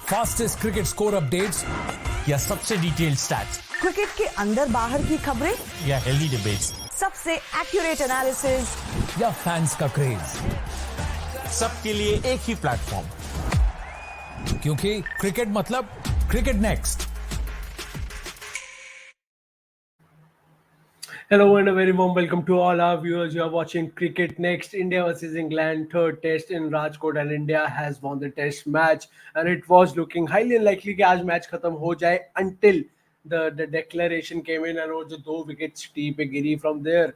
Fastest cricket score updates या सबसे detailed stats, cricket के अंदर बाहर की खबरें या हेल्दी डिबेट्स, सबसे एक्यूरेट एनालिसिस या फैंस का क्रेज, सबके लिए एक ही प्लेटफॉर्म, क्योंकि क्रिकेट मतलब cricket next. Hello and a very warm welcome to all our viewers. You are watching Cricket Next. India versus England, third test in Rajkot, and India has won the test match. And it was looking highly unlikely कि आज match खत्म हो जाए until the declaration came in, and वो जो 2 wickets T पे गिरी. From there,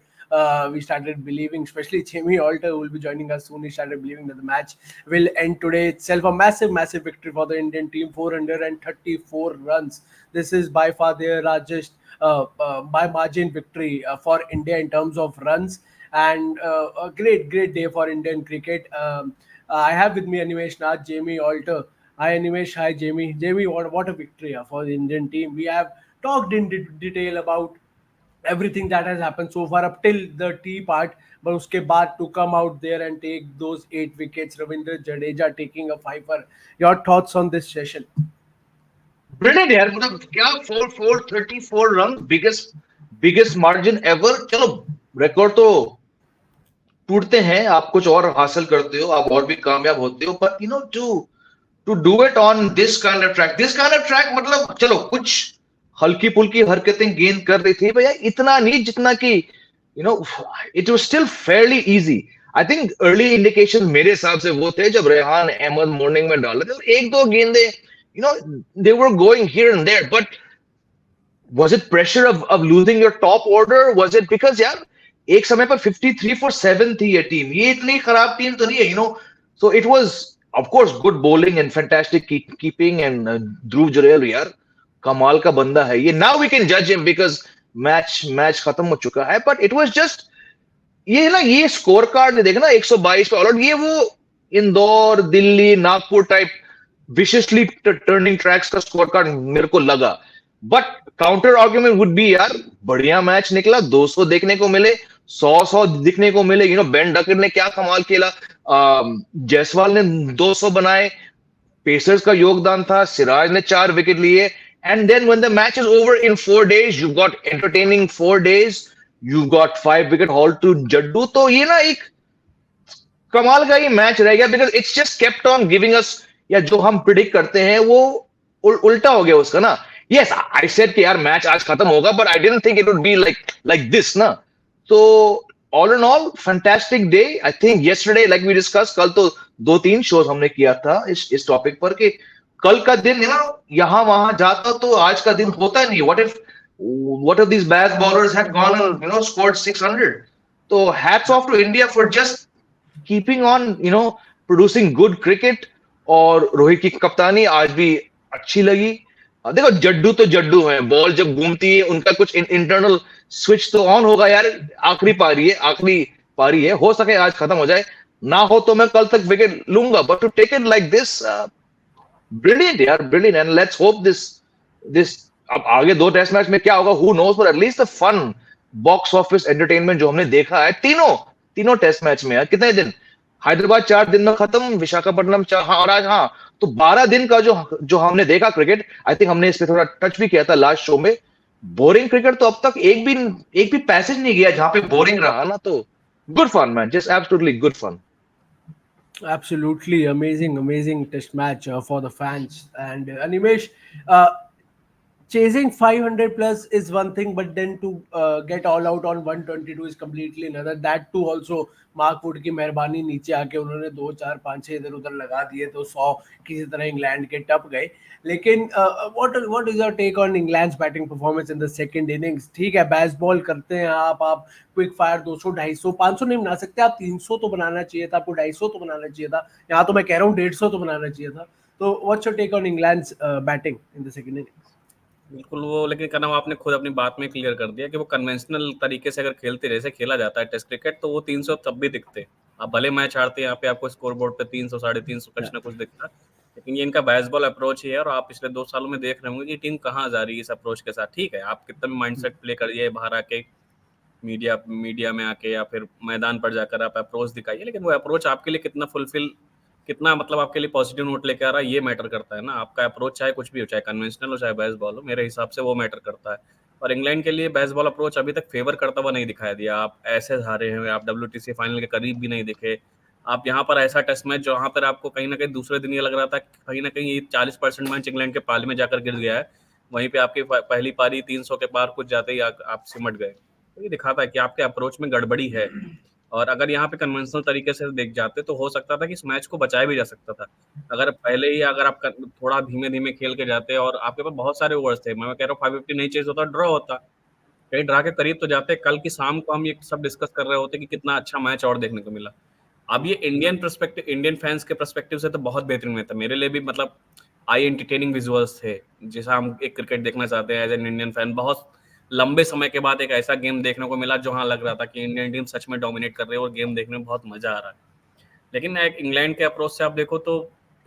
we started believing, especially Jamie Alter, who will be joining us soon. He started believing that the match will end today itself. A massive victory for the Indian team, 434 runs. This is by far their largest by margin victory for India in terms of runs, and a great day for Indian cricket. I have with me Animesh Nath, Jamie Alter. Hi Animesh, hi Jamie. Jamie, what a victory for the Indian team. We have talked in detail about everything that has happened so far up till the tea part, but uske baad to come out there and take those 8 wickets, Ravindra Jadeja taking a fifer. Your thoughts on this session? Brilliant यार, मतलब क्या 434 run, biggest margin ever. चलो record तो टूटते हैं, आप कुछ और हासिल करते हो, आप और भी कामयाब होते हो, पर you know to do it on this kind of track, मतलब चलो कुछ हल्की फुल्की हरकतें गेंद कर रही थी भैया, इतना नहीं जितना कि you know it was still Fairlie easy. I think early indication मेरे हिसाब से वो थे जब रेहान अहमद मॉर्निंग में डाले थे, एक दो गेंदे you know they were going here and there, but was it pressure of losing your top order? Was it because यार एक समय पर 53 for 7 थी ये टीम, ये इतनी खराब टीम तो नहीं है, so it was of course good bowling and fantastic keeping, and ध्रुव जुरेल यार कमाल का बंदा है ये. now we can judge him because match खत्म हो चुका है, but it was just ये स्कोर कार्ड देखना 122 पे ऑल आउट, ये वो Indore, Delhi, Nagpur type viciously turning tracks का स्कोर कार्ड मेरे को लगा. But counter argument would be यार बढ़िया मैच निकला, 200 देखने को मिले, 100 दिखने को मिले. बेन डकर ने क्या कमाल खेला, जायसवाल ने 200 बनाए, पेसर्स का योगदान था, सिराज ने 4 विकेट लिए. And then when the match is over in 4 days, you got entertaining 4 days, you got 5 wicket haul to Jaddu. तो ये ना एक कमाल का ये मैच रह गया, because it's just kept on giving us, या जो हम प्रिडिक्ट करते हैं वो उल्टा हो गया उसका ना. यस, आई सेड कि यार मैच आज खत्म होगा, but I didn't think it would be like this ना. तो all in all fantastic day. I think yesterday like we discuss, कल तो 2-3 शोज हमने किया था इस टॉपिक पर कि कल का दिन यहां वहां जाता तो आज का दिन होता नहीं. what if these bad bowlers had gone and scored 600? तो hats off to India for just keeping on producing good cricket. और रोहित की कप्तानी आज भी अच्छी लगी. देखो जड्डू तो जड्डू है, बॉल जब घूमती है उनका कुछ इंटरनल स्विच तो ऑन होगा यार. आखिरी पारी है, हो सके आज खत्म हो जाए, ना हो तो मैं कल तक विकेट लूंगा. But to take it like this, brilliant यार, brilliant. And let's hope this अब आगे 2 टेस्ट मैच में क्या होगा, who knows, but at least the fun box office entertainment जो हमने देखा है तीनों टेस्ट मैच में यार. कितने दिन, हैदराबाद 4 दिन में खत्म, विशाखापट्टनम और आज तो 12 दिन का जो हमने देखा क्रिकेट. आई थिंक हमने इस पे थोड़ा टच भी किया था लास्ट शो में. बोरिंग क्रिकेट तो अब तक एक भी पैसेज नहीं गया जहां पे बोरिंग रहा ना. तो good fun man, just absolutely good fun. Absolutely amazing test match for the fans. And Animesh, chasing 500 plus is one thing, but then to get all out on 122 is completely another. That too also Mark Wood की मेहरबानी, नीचे आके उन्होंने 2, 4, 5, 6 इधर उधर लगा दिए तो 100 किसी तरह इंग्लैंड के टप गए. लेकिन what is your take on England's batting performance in the second innings? ठीक है, बैस बॉल करते हैं आप क्विक फायर 200, 250, 500 नहीं बना सकते आप, 300 तो बनाना चाहिए था आपको, 250 तो बनाना चाहिए था. यहाँ तो मैं कह रहा हूँ 150 तो बनाना चाहिए था. तो what's your take on England's batting in the second innings? बिल्कुल, वो लेकिन क्या नाम, आपने खुद अपनी बात में क्लियर कर दिया कि वो कन्वेंशनल तरीके से अगर खेलते जैसे खेला जाता है टेस्ट क्रिकेट, तो वो 300 तब भी दिखते. आप भले मैच हारते हैं, यहाँ पे आपको स्कोर बोर्ड पे 300, 350 कुछ ना कुछ दिखता है, लेकिन ये इनका बेसबॉल अप्रोच ही है. और आप पिछले 2 सालों में देख रहे होंगे कि टीम कहाँ जा रही है इस अप्रोच के साथ. ठीक है, आप कितना भी माइंडसेट प्ले करिए, बाहर आके मीडिया में आके या फिर मैदान पर जाकर आप अप्रोच दिखाइए, लेकिन वो अप्रोच आपके लिए कितना फुलफिल कितना मतलब आपके लिए पॉजिटिव नोट लेके आ रहा है, ये मैटर करता है ना। आपका अप्रोच चाहे कुछ भी हो, चाहे कन्वेंशनल हो चाहे बेसबॉल हो, मेरे हिसाब से वो मैटर करता है। और इंग्लैंड के लिए बेसबॉल अप्रोच अभी तक फेवर करता हुआ नहीं दिखाई दिया। आप ऐसे हारे हैं, आप WTC फाइनल के करीब भी नहीं दिखे। आप यहाँ पर ऐसा टेस्ट मैच जहाँ पर आपको कहीं ना कहीं दूसरे दिन ये लग रहा था कि कहीं ना कहीं ये 40% मैच इंग्लैंड के पाले में जाकर गिर गया है, वहीं पे आपकी पहली पारी 300 के पार कुछ जाते ही आप सिमट गए। तो ये दिखाता है कि आपके अप्रोच में गड़बड़ी है। और अगर यहाँ पे कन्वेंशनल तरीके से देख जाते तो हो सकता था कि इस मैच को बचाया भी जा सकता था। अगर आप थोड़ा धीमे धीमे खेल के जाते, और आपके पास बहुत सारे ओवर्स थे। मैं कह रहा हूँ 550 नहीं चेज होता, ड्रॉ होता, कहीं ड्रा के करीब तो जाते। कल की शाम को हम ये सब डिस्कस कर रहे होते कि कितना अच्छा मैच और देखने को मिला। अब ये इंडियन फैंस के पर्सपेक्टिव से तो बहुत बेहतरीन मैच था मेरे लिए भी। मतलब आई एंटरटेनिंग विजुअल्स थे, जैसा हम एक क्रिकेट देखना चाहते हैं एज एन इंडियन फैन। बहुत लंबे समय के बाद एक ऐसा गेम देखने को मिला जहां लग रहा था कि इंडियन टीम सच में डोमिनेट कर रही है और गेम देखने में बहुत मजा आ रहा है। लेकिन एक इंग्लैंड के अप्रोच से आप देखो तो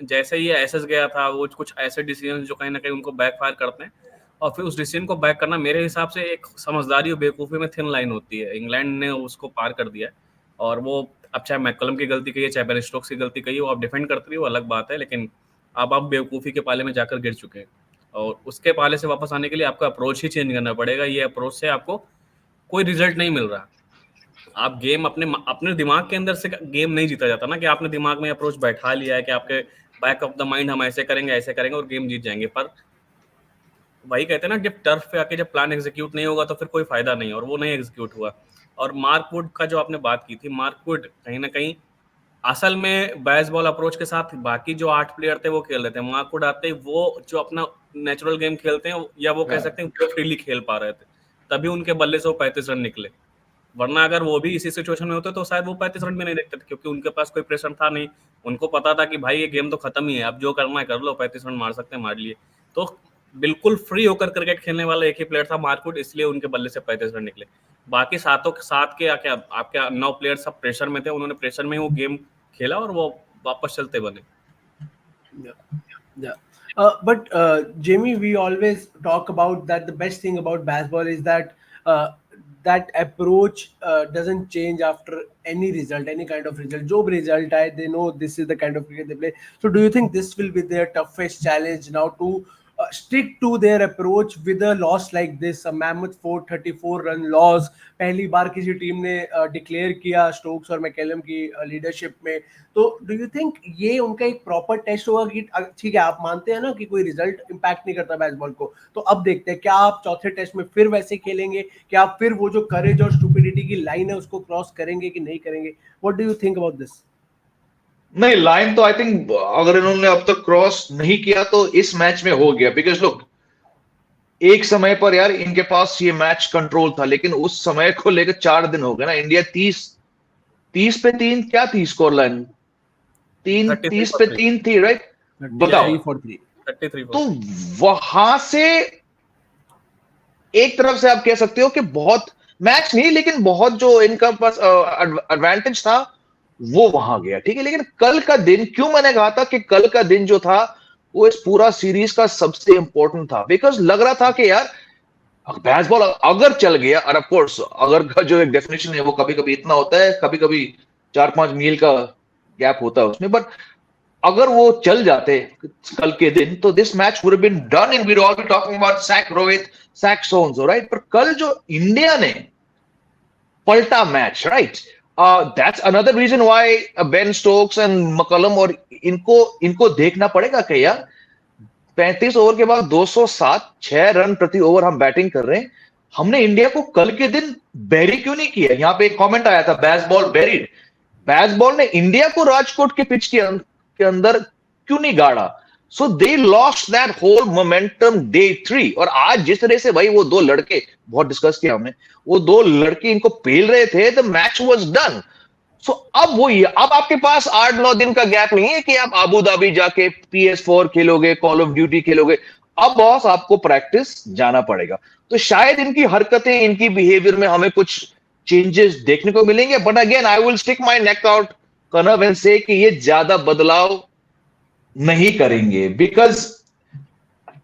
जैसे ही एसएस गया था, वो कुछ ऐसे डिसीजन जो कहीं ना कहीं उनको बैकफायर करते हैं, और फिर उस डिसीजन को बैक करना मेरे हिसाब से एक समझदारी और बेवकूफ़ी में थिन लाइन होती है। इंग्लैंड ने उसको पार कर दिया है, और वो अब चाहे मैककलम की गलती कही है चाहे बेन स्टोक्स की गलती कही है, वो आप डिफेंड करते रही, वो अलग बात है। लेकिन अब आप बेवकूफ़ी के पाले में जाकर गिर चुके हैं, और उसके पाले से वापस आने के लिए आपका अप्रोच ही चेंज करना पड़ेगा। ये अप्रोच से आपको कोई रिजल्ट नहीं मिल रहा। आप गेम अपने दिमाग के अंदर से गेम नहीं जीता जाता ना, कि आपने दिमाग में अप्रोच बैठा लिया है कि आपके बैक ऑफ द माइंड हम ऐसे करेंगे और गेम जीत जाएंगे। पर वही कहते हैं ना, जब टर्फ पे आके जब प्लान एग्जीक्यूट नहीं होगा तो फिर कोई फायदा नहीं, और वो नहीं एग्जीक्यूट हुआ। और मार्क वुड का जो आपने बात की थी, मार्क वुड कहीं ना कहीं असल में बेसबॉल अप्रोच के साथ बाकी जो 8 प्लेयर थे वो खेल रहे थे। मार्क वुड आते ही वो जो अपना नेचुरल गेम खेलते हैं, या वो कह सकते हैं वो फ्रीली खेल पा रहे थे, तभी उनके बल्ले से वो 35 रन निकले। वरना अगर वो भी इसी सिचुएशन में होते तो शायद वो 35 रन भी नहीं देखते थे, क्योंकि उनके पास कोई प्रेशर था नहीं। उनको पता था कि भाई ये गेम तो खत्म ही है, अब जो करना है कर लो, 35 रन मार सकते हैं मार लिए। तो बिल्कुल फ्री होकर क्रिकेट खेलने वाला एक ही प्लेयर था मार्क वुड, इसलिए उनके बल्ले से 35 रन निकले। बाकी सात के आपके 9 प्लेयर सब प्रेशर में थे, उन्होंने प्रेशर में ही वो गेम खेला और वो वापस चलते बने। But Jamie, we always talk about that the best thing about baseball is that that approach doesn't change after any result, any kind of result. जो भी result आए, they know this is the kind of cricket they play. So do you think this will be their toughest challenge now to stick to their approach with a loss like this, a mammoth 434 run loss? पहली बार किसी team ने declare किया Stokes और McCullum की leadership में। तो do you think ये उनका एक प्रॉपर टेस्ट होगा कि ठीक है, आप मानते हैं ना कि कोई रिजल्ट इंपैक्ट नहीं करता बेसबॉल को, तो अब देखते हैं क्या आप चौथे टेस्ट में फिर वैसे खेलेंगे, क्या आप फिर वो जो करेज और स्टुपिडिटी की लाइन है उसको क्रॉस करेंगे कि नहीं करेंगे? What do you think about this? नहीं, लाइन तो आई थिंक अगर इन्होंने अब तक क्रॉस नहीं किया तो इस मैच में हो गया। बिकॉज लुक, एक समय पर यार इनके पास ये मैच कंट्रोल था, लेकिन उस समय को लेकर 4 दिन हो गए ना। इंडिया 30 पे 3 क्या थी स्कोर लाइन? 30 पे 3 थी, राइट? बताओ। 33 तो वहां से एक तरफ से आप कह सकते हो कि बहुत मैच नहीं, लेकिन बहुत जो इनका पास एडवांटेज था वो वहां गया, ठीक है। लेकिन कल का दिन, क्यों मैंने कहा था कि कल का दिन जो था वो इस पूरा सीरीज का सबसे इंपॉर्टेंट था? बिकॉज लग रहा था कि यार बेसबॉल अगर चल गया, और ऑफ कोर्स अगर का जो एक डेफिनेशन है वो कभी कभी इतना होता है, कभी कभी 4-5 मील का गैप होता है उसमें, बट अगर वो चल जाते कल के दिन तो this match would have been done in, we are all talking about sack Rohit, sack sons, right? पर कल जो इंडिया ने पलटा match, right, that's another reason why Ben Stokes and McCullum और इनको देखना पड़ेगा कि यार 35 ओवर के बाद 207 6 रन प्रति ओवर हम बैटिंग कर रहे हैं, हमने इंडिया को कल के दिन बैरी क्यों नहीं किया? यहां पे एक कमेंट आया था, बेसबॉल बैरीड। बेसबॉल ने इंडिया को राजकोट के पिच के अंदर क्यों नहीं गाड़ा? So they lost that whole momentum day 3। और आज जिस तरह से भाई वो 2 लड़के, बहुत डिस्कस किया हमने, वो 2 लड़के इनको पेल रहे थे, द मैच वाज डन। सो अब अब आपके पास 8-9 दिन का गैप नहीं है कि आप अबू धाबी जाके PS4 खेलोगे, कॉल ऑफ ड्यूटी खेलोगे। अब बॉस आपको प्रैक्टिस जाना पड़ेगा। तो शायद इनकी हरकतें, इनकी बिहेवियर में हमें कुछ चेंजेस देखने को मिलेंगे। But again I will stick my neck out कर्नव एंड से कि ये ज्यादा बदलाव नहीं करेंगे। बिकॉज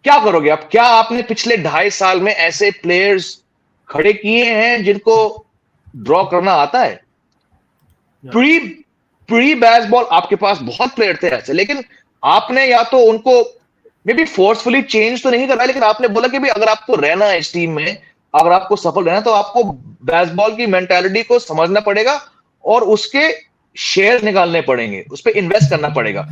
क्या करोगे आप? क्या आपने पिछले 2.5 साल में ऐसे प्लेयर्स खड़े किए हैं जिनको ड्रॉ करना आता है? प्री बेसबॉल आपके पास बहुत प्लेयर थे ऐसे, लेकिन आपने या तो उनको मे बी फोर्सफुली चेंज तो नहीं करा, लेकिन आपने बोला कि भाई अगर आपको रहना है इस टीम में, अगर आपको सफल रहना है, तो आपको बेसबॉल की मेंटालिटी को समझना पड़ेगा और उसके शेयर निकालने पड़ेंगे, उस पर इन्वेस्ट करना पड़ेगा।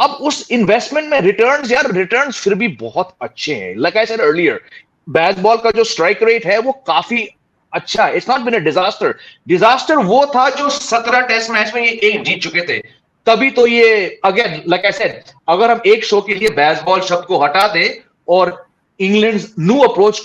अब उस इन्वेस्टमेंट में रिटर्न्स फिर भी बहुत अच्छे हैं। Like I said earlier, Bazball का जो स्ट्राइक रेट है वो काफी अच्छा है। It's not been a disaster वो था जो 17 टेस्ट मैच में ये एक जीत चुके थे, तभी तो ये अगेन लाइक आई सेड, अगर हम एक शो के लिए बेसबॉल शब्द को हटा दे और इंग्लैंड न्यू अप्रोच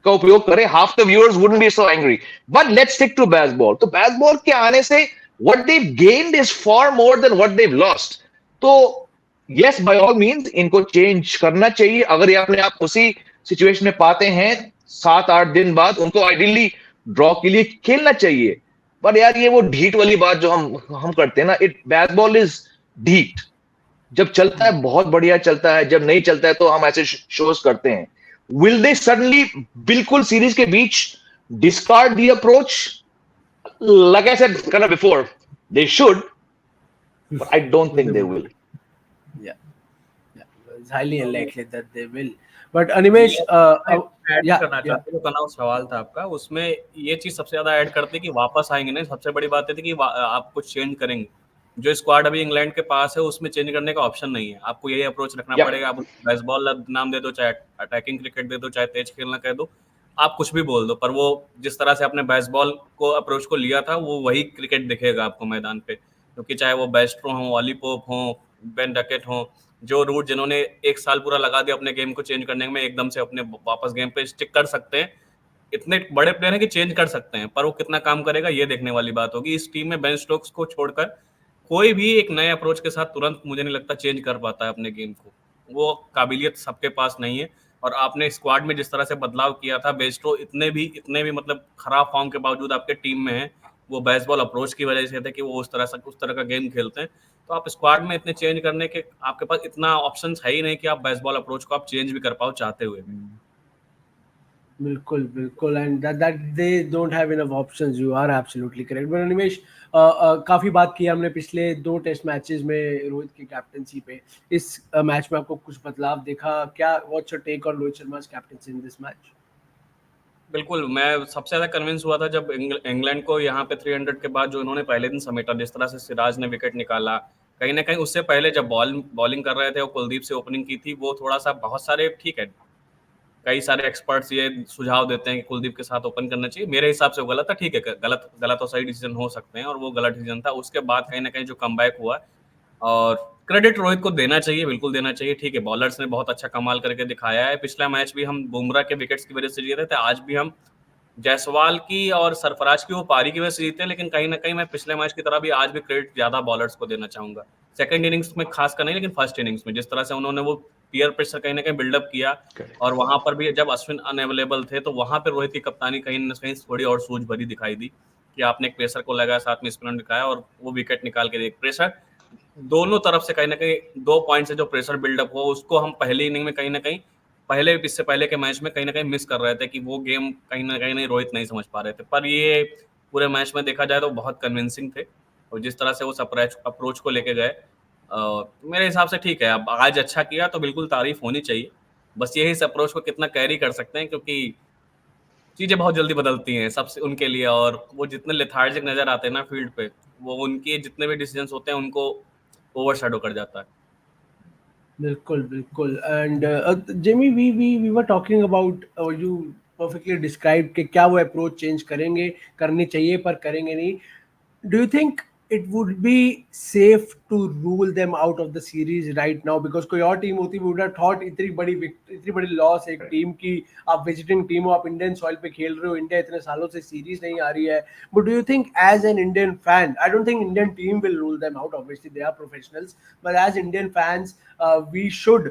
का उपयोग करें, half the viewers wouldn't be so angry. But let's stick to Bazball. तो बेसबॉल के आने से what they gained is far more than what they lost. तो यस, बाय ऑल मींस इनको चेंज करना चाहिए। अगर ये अपने आप उसी सिचुएशन में पाते हैं 7-8 दिन बाद, उनको आइडियली ड्रॉ के लिए खेलना चाहिए। पर यार ये वो ढीठ वाली बात जो हम करते हैं ना, बेसबॉल इज ढीठ। जब चलता है बहुत बढ़िया चलता है, जब नहीं चलता है तो हम ऐसे शोज करते हैं। विल दे सडनली बिल्कुल सीरीज के बीच discard the approach? Like I said kind of before, they should, but I don't think they will. It's highly unlikely that they will. But Animesh, add करना चाहते हो कनाव सवाल था आपका, उसमें ये चीज सबसे ज्यादा ऐड करती कि वापस आएंगे नहीं। सबसे बड़ी बात थी कि आप कुछ चेंज करेंगे। जो स्क्वाड अभी इंग्लैंड के पास है उसमें चेंज करने का ऑप्शन नहीं है। आपको यही अप्रोच रखना पड़ेगा। आप बेसबॉल नाम दे दो, चाहे अटैकिंग क्रिकेट दे दो, चाहे तेज खेलना कह दो, आप कुछ भी बोल दो, पर वो जिस तरह से आपने बेसबॉल को अप्रोच को लिया था वो वही क्रिकेट दिखेगा आपको मैदान पे। क्योंकि चाहे वो बेस्ट्रो हो, ऑली पोप हो, बेन डकेट हो, जो रूट जिन्होंने एक साल पूरा लगा दिया अपने गेम को चेंज करने में, एकदम से अपने वापस गेम पे स्टिक कर सकते हैं। इतने बड़े प्लेयर हैं कि चेंज कर सकते हैं, पर वो कितना काम करेगा ये देखने वाली बात होगी। इस टीम में बेन स्टोक्स को छोड़कर कोई भी एक नए अप्रोच के साथ तुरंत मुझे नहीं लगता चेंज कर पाता है अपने गेम को। वो काबिलियत सबके पास नहीं है। और आपने स्क्वाड में जिस तरह से बदलाव किया था, बेस्ट्रो इतने भी मतलब खराब फॉर्म के बावजूद आपके टीम में है, वो बेसबॉल अप्रोच की वजह से थे कि वो उस तरह का गेम खेलते हैं। तो आप स्क्वाड में इतने चेंज करने के आपके पास इतना ऑप्शंस है ही नहीं कि आप बेसबॉल अप्रोच को आप चेंज भी कर पाओ चाहते हुए भी। बिल्कुल and that they don't have enough options. You are absolutely correct. But Animesh, काफी बात की हमने पिछले 2 टेस्ट मैचेस में रोहित की कैप्टनसी पे। इस मैच में आपको कुछ बदलाव देखा क्या? What's your take on Rohit Sharma's captaincy in this match? बिल्कुल, मैं सबसे ज्यादा कन्विंस हुआ था जब इंग्लैंड को यहाँ पे 300 के बाद जो इन्होंने पहले दिन समेटा, जिस तरह से सिराज ने विकेट निकाला, कहीं ना कहीं उससे पहले जब बॉलिंग कर रहे थे और कुलदीप से ओपनिंग की थी, वो थोड़ा सा बहुत सारे ठीक है, कई सारे एक्सपर्ट्स ये सुझाव देते हैं कि कुलदीप के साथ ओपन करना चाहिए। मेरे हिसाब से वो गलत था। ठीक है, गलत और सही डिसीजन हो सकते हैं और वो गलत डिसीजन था। उसके बाद कहीं ना कहीं जो कमबैक हुआ, और क्रेडिट रोहित को देना चाहिए, बिल्कुल देना चाहिए। ठीक है, बॉलर्स ने बहुत अच्छा कमाल करके दिखाया है। पिछला मैच भी हम बुमराह के विकेट्स की वजह से जीते थे, आज भी हम जायसवाल की और सरफराज की वो पारी की वजह से जीते। लेकिन कहीं ना कहीं मैं पिछले मैच की तरह भी आज भी क्रेडिट ज्यादा बॉलर्स को देना चाहूंगा। सेकंड इनिंग्स में खास कर नहीं, लेकिन फर्स्ट इनिंग्स में जिस तरह से उन्होंने वो पीयर प्रेशर कहीं ना कहीं बिल्डअप किया, और वहां पर भी जब अश्विन अनअवेलेबल थे तो वहां पर रोहित की कप्तानी कहीं ना कहीं थोड़ी और सूझ भरी दिखाई दी कि आपने एक प्रेशर को लगाया, साथ में स्पिनर दिखाया और वो विकेट निकाल के। प्रेशर दोनों तरफ से कहीं ना कहीं 2 पॉइंट से जो प्रेशर बिल्डअप हुआ, उसको हम पहली इनिंग में कहीं ना कहीं इससे पहले के मैच में कहीं ना कहीं मिस कर रहे थे कि वो गेम कहीं ना कहीं रोहित नहीं समझ पा रहे थे। पर ये पूरे मैच में देखा जाए तो बहुत कन्विंसिंग थे, और जिस तरह से वो अप्रोच को लेके गए, मेरे हिसाब से ठीक है। अब आज अच्छा किया तो बिल्कुल तारीफ होनी चाहिए। बस यही इस अप्रोच को कितना कैरी कर सकते हैं, क्योंकि चीजें बहुत जल्दी बदलती हैं सबसे उनके लिए, और वो जितने लेथार्जिक नजर आते हैं ना फील्ड पे, वो उनके जितने भी डिसीजंस होते हैं उनको ओवरशैडो कर जाता है। बिल्कुल and Jamie, we were talking about, you perfectly describe कि क्या वो अप्रोच चेंज करनी चाहिए पर करेंगे नहीं। Do you think it would be safe to rule them out of the series right now? Because कोई और टीम होती, we would have thought इतनी बड़ी लॉस एक टीम की, आप विजिटिंग टीम हो, आप इंडियन सॉइल पे खेल रहे हो, इंडिया इतने सालों से सीरीज नहीं आ रही है। But do you think as an Indian fan, I don't think Indian team will rule them out, obviously they are professionals, but as Indian fans we should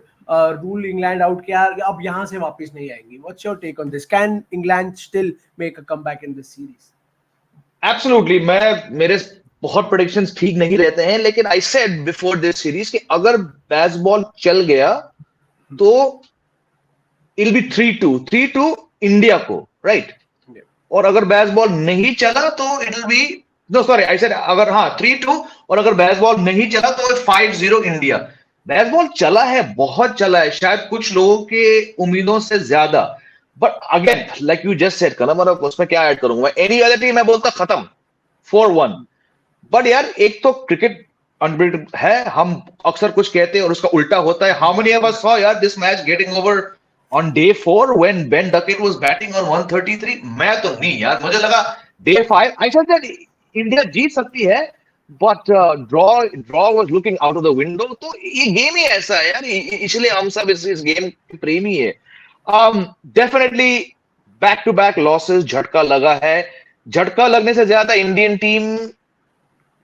rule England out कि यार अब यहाँ से वापस नहीं आएंगी। What's your take on this? Can England still make a comeback in this series? Absolutely, मेरे बहुत प्रेडिक्शंस ठीक नहीं रहते हैं, लेकिन I said before this series कि अगर बेसबॉल चल गया तो इट विल बी 3-2 इंडिया को, राइट? और अगर बेसबॉल नहीं चला तो it will be no sorry I said अगर हाँ 3-2 और अगर बेसबॉल नहीं चला तो 5-0 इंडिया। बेसबॉल चला है, बहुत चला है, शायद कुछ लोगों के उम्मीदों से ज्यादा। But again like you just said कलम, और उसमें क्या ऐड करूंगा मैं, एनी अदर टीम मैं बोलता खत्म 4-1। बट यार एक तो क्रिकेट अनप्रेडिक्टेबल है, हम अक्सर कुछ कहते हैं और उसका उल्टा होता है। How many of us saw यार this match getting over on day 4 when Ben Duckett was batting on 133? मैं तो नहीं यार, मुझे लगा day 5 I said that India जीत सकती है, but draw was looking out of the window. तो ये गेम ही ऐसा है यार, इसलिए हम सब इस गेम के प्रेमी है। Definitely back to back losses झटका लगा है। झटका लगने से ज्यादा इंडियन टीम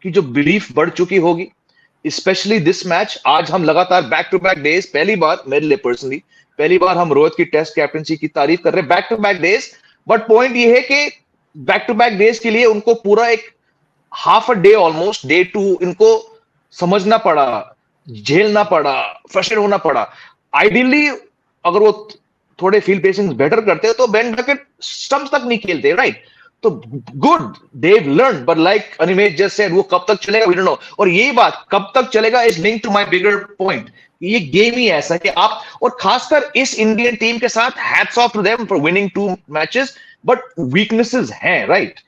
की जो बिलीफ बढ़ चुकी होगी, स्पेशली दिस मैच। आज हम लगातार बैक टू बैक डेज, पहली बार मेरे लिए पर्सनली, पहली बार हम रोहित की टेस्ट कैप्टनसी की तारीफ कर रहे हैं, back to back days. But point ये है कि बैक टू बैक डेज के लिए उनको पूरा एक half a day, almost day 2 इनको समझना पड़ा, झेलना पड़ा, फ्रस्ट्रेट होना पड़ा। आइडियली अगर वो थोड़े फील्ड पेसिंग बेटर करते तो बेन डकेट स्टंप्स तक नहीं खेलते, राइट? तो good, they'll learn, but like Animesh just said, वो कब तक चलेगा वी डोंट नो। और यही बात कब तक चलेगा is link to my bigger point. ये गेम ही ऐसा कि आप, और खासकर इस इंडियन टीम के साथ hats off to them for winning 2 matches, but weaknesses हैं, राइट?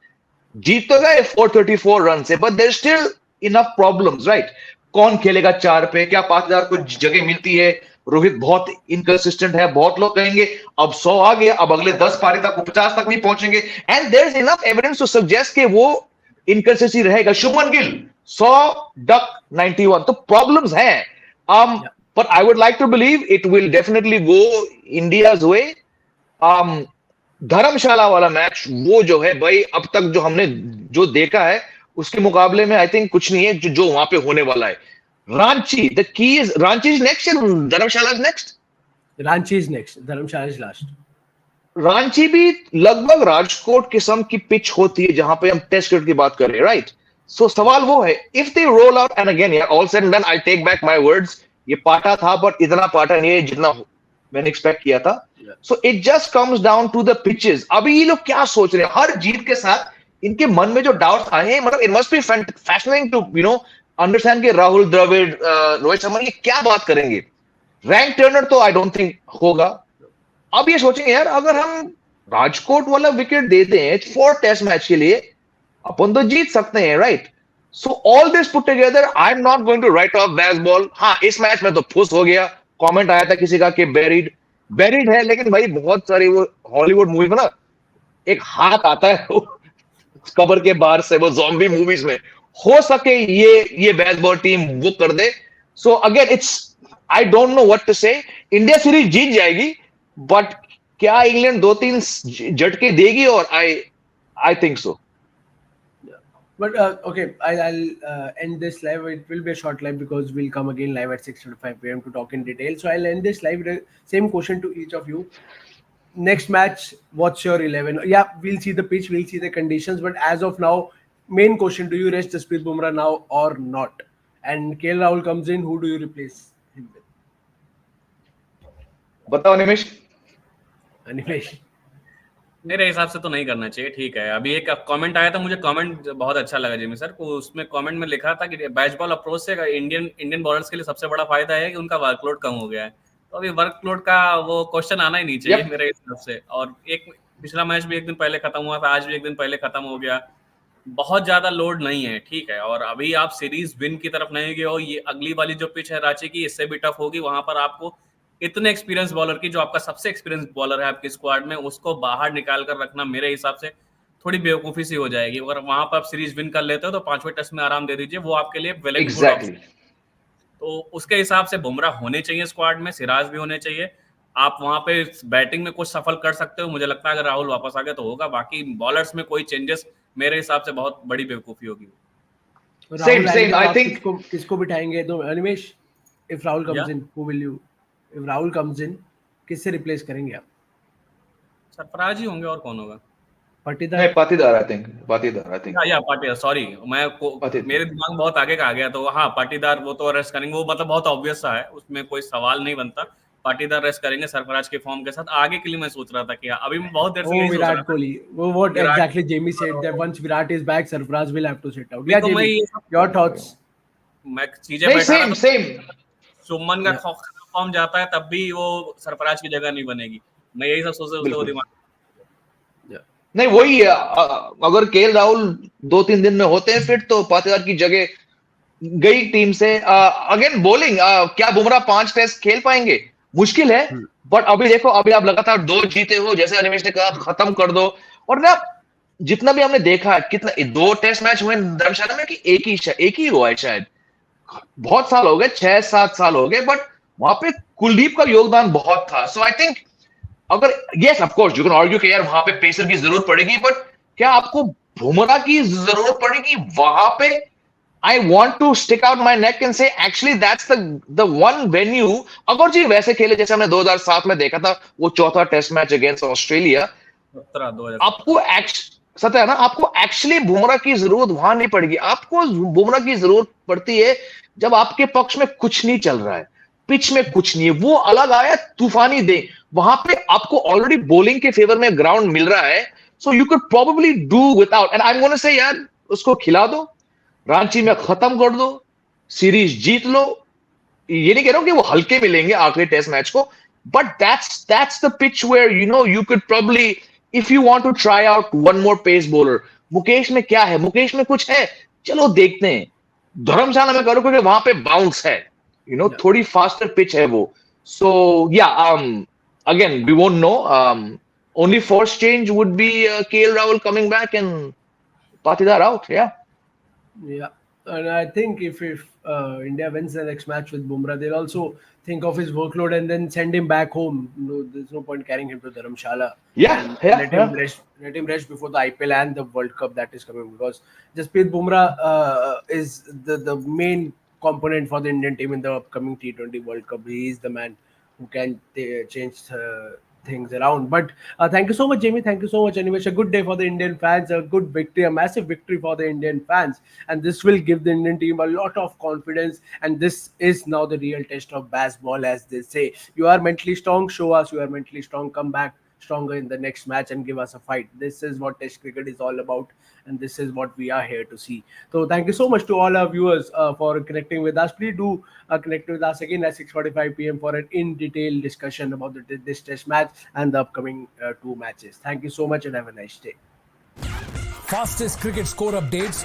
जीत तो गए 434 रन से, but there still enough problems, right? कौन खेलेगा 4 पे? क्या पाटीदार को जगह मिलती है? रोहित बहुत इनकंसिस्टेंट है, बहुत लोग कहेंगे अब 100 आ गया, अब अगले 10 पारी तक 50 तक नहीं पहुंचेंगे, and there is enough evidence to suggest कि वो इनकंसिस्टेंसी रहेगा। शुभमन गिल 100 डक 91, तो प्रॉब्लम्स हैं। but I would like to believe it will definitely go India's way. धर्मशाला वाला मैच वो जो है भाई, अब तक जो हमने जो देखा है उसके मुकाबले में आई थिंक कुछ नहीं है जो वहां पे होने वाला है। Ranchi, the key is Ranchi is next and Dharamshala is next. Ranchi is next, Dharamshala is last. Ranchi भी लगभग राजकोट किस्म की पिच होती है जहां पे हम टेस्ट क्रिकेट की बात कर रहे हैं, राइट? सो सवाल वो है, if they roll out, and again यार all said and done, I take back my words, ये पाटा था बट इतना पाटा नहीं है जितना मैंने एक्सपेक्ट किया था। So it just comes down to the pitches. अभी ये लोग क्या सोच रहे हैं? हर जीत के साथ इनके मन में जो डाउट्स आए हैं, मतलब it must be fascinating to you know understand कि राहुल द्रविड़, रोहित शर्मा ये क्या बात करेंगे। रैंक टर्नर तो आई डोंट थिंक होगा। अब ये सोचेंगे यार अगर हम राजकोट वाला विकेट देते हैं 4 टेस्ट मैच के लिए, अपन तो जीत सकते हैं, right? So all this put together, I am not going to write off Bazball. हाँ, इस मैच में तो फुस हो गया। कमेंट आया था किसी का कि बेरिड है, लेकिन भाई बहुत सारी वो हॉलीवुड मूवी में ना एक हाथ आता है कबर के बाहर से, वो ज़ॉम्बी मूवीज में। हो सके ये बेसबॉल टीम वो कर दे। So again it's, I don't know what to say. India series जीत जाएगी, बट क्या इंग्लैंड 2-3 झटके देगी? और I think so. But okay, I'll end this live. It will be a short live because we'll come again live at 6:35 p.m. to talk in detail. So I'll end this live with the same question to each of you. Next match, what's your 11? Yeah, we'll see the pitch, we'll see the conditions. But as of now, main question: do you rest Jasprit Bumrah now or not? And KL Rahul comes in. Who do you replace him with? बताओ निमेश। Animesh. मेरे हिसाब से तो नहीं करना चाहिए। ठीक है, अभी एक कमेंट आया था, मुझे कमेंट बहुत अच्छा लगा जिमी सर को। उसमें कमेंट में लिखा था कि बैचबॉल अप्रोच से इंडियन बॉलर्स के लिए सबसे बड़ा फायदा है कि उनका वर्कलोड कम हो गया है। तो अभी वर्कलोड का वो क्वेश्चन आना ही नहीं चाहिए मेरे हिसाब से। और एक पिछला मैच भी एक दिन पहले खत्म हुआ था, आज भी एक दिन पहले खत्म हो गया। बहुत ज्यादा लोड नहीं है, ठीक है। और अभी आप सीरीज विन की तरफ नहीं गए हो। ये अगली वाली जो पिच है रांची की, इससे भी टफ होगी। वहां पर आपको इतने एक्सपीरियंस बॉलर की, जो आपका सबसे एक्सपीरियंस बॉलर है आपकी स्क्वाड में, उसको बाहर निकाल कर रखना मेरे हिसाब से थोड़ी बेवकूफी सी हो जाएगी। अगर वहां पर आप सीरीज विन कर लेते हो तो 5वें टेस्ट में आराम दे दीजिए, वो आपके लिए वेल एंड गुड। तो उसके हिसाब से बुमराह होने चाहिए स्क्वाड में, सिराज भी होने चाहिए। आप वहां पे बैटिंग में कुछ सफल कर सकते हो। मुझे लगता है अगर राहुल वापस आ गया तो होगा। बाकी बॉलर्स में कोई चेंजेस मेरे हिसाब से बहुत बड़ी बेवकूफी होगी। Same. I think किसको बिठाएंगे? तो Animesh, if Rahul comes in, who will you? If Rahul comes in, किससे रिप्लेस करेंगे आप? सरफराज ही होंगे, और कौन होगा? Patidar. Patidar I think Patidar, sorry मेरे दिमाग बहुत आगे का आ गया। तो हाँ, पाटीदार वो तो रेस्ट करेंगे, वो मतलब बहुत ऑब्वियस सा है, उसमें कोई सवाल नहीं बनता। पाटीदार रेस्ट करेंगे सरफराज के फॉर्म के साथ, आगे के लिए मैं सोच रहा था कि अभी मैं बहुत देर से Oh, यही सोच रहा Virat था। Kohli. Well, what Virat- exactly Jamie said that once Virat is back, Sarfaraz will have to sit out. Yeah, तो मैं Jamie, ये सब- your thoughts? मैं चीजें नहीं, बैठा रहा सेम था, सेम शुभमन का फॉर्म जाता है तब भी वो सरफराज की जगह नहीं बनेगी। मैं यही सब सोचते सोचते वो बिल्कुल। दिमाग नहीं वही है, अगर केएल राहुल 2-3 दिन में होते हैं फिट तो पाटीदार की जगह गई टीम से। अगेन बॉलिंग, क्या बुमराह 5 टेस्ट खेल पाएंगे? मुश्किल है, बट अभी देखो, अभी आप लगातार 2 जीते हो, जैसे अनिमेश ने कहा, खत्म कर दो। और ना जितना भी हमने देखा है, कितना 2 टेस्ट मैच हुए धर्मशाला में कि एक ही हुआ है शायद, बहुत साल हो गए, 6-7 साल हो गए, बट वहां पे कुलदीप का योगदान बहुत था। सो आई थिंक अगर yes of course you can argue कि यार वहां पे पेसर की जरूरत पड़ेगी, बट क्या आपको बुमराह की जरूरत पड़ेगी वहां पे? I want to stick out my neck and say actually that's the one venue. अगर जी वैसे खेले जैसे हमने 2007 में देखा था, वो चौथा टेस्ट मैच अगेंस्ट ऑस्ट्रेलिया, 2017 आपको सत्य है ना, आपको एक्चुअली बुमराह की जरूरत वहां नहीं पड़ेगी। आपको बुमराह की जरूरत पड़ती है जब आपके पक्ष में कुछ नहीं चल रहा है, पिच में कुछ नहीं है, वो अलग आया तूफानी दे, वहां पे आपको ऑलरेडी बॉलिंग के फेवर में ग्राउंड मिल रहा है, so you could probably do without. And I am gonna say यार उसको खिला दो, रांची में खत्म कर दो, सीरीज जीत लो। ये नहीं कह रहा हूं कि वो हल्के मिलेंगे आखिरी टेस्ट मैच को, but that's the pitch where you know you could probably, if you want to try out one more pace bowler. Mukesh में क्या है? मुकेश में कुछ है, चलो देखते हैं। धर्मशाला में करो क्योंकि वहां पे बाउंस है, you know, थोड़ी फास्टर पिच है वो। So yeah, again we won't know. Only force change would be KL Rahul coming back and Patidar out. Yeah. Yeah, and I think if India wins the next match with Bumrah, they'll also think of his workload and then send him back home. No, there's no point carrying him to Dharamshala. Yeah, And yeah, let him yeah. rest. Let him rest before the IPL and the World Cup that is coming, because Jasprit Bumrah is the main component for the Indian team in the upcoming T20 World Cup. He is the man who can change things around. But thank you so much, Jamie. Thank you so much, Animesh. A good day for the Indian fans. A good victory, a massive victory for the Indian fans. And this will give the Indian team a lot of confidence. And this is now the real test of baseball, as they say. You are mentally strong. Show us you are mentally strong. Come back stronger in the next match and give us a fight. This is what Test cricket is all about, and this is what we are here to see. So thank you so much to all our viewers for connecting with us. Please do connect with us again at 6:45 p.m. for an in-detail discussion about this Test match and the upcoming 2 matches. Thank you so much and have a nice day. Fastest cricket score updates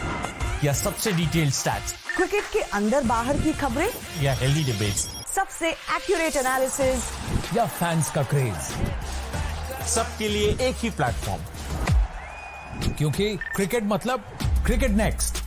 या सबसे detailed stats cricket के अंदर बाहर की खबरें या healthy debates सबसे accurate analysis या फैंस का क्रेज, सबके लिए एक ही प्लेटफॉर्म, क्योंकि क्रिकेट मतलब क्रिकेट नेक्स्ट।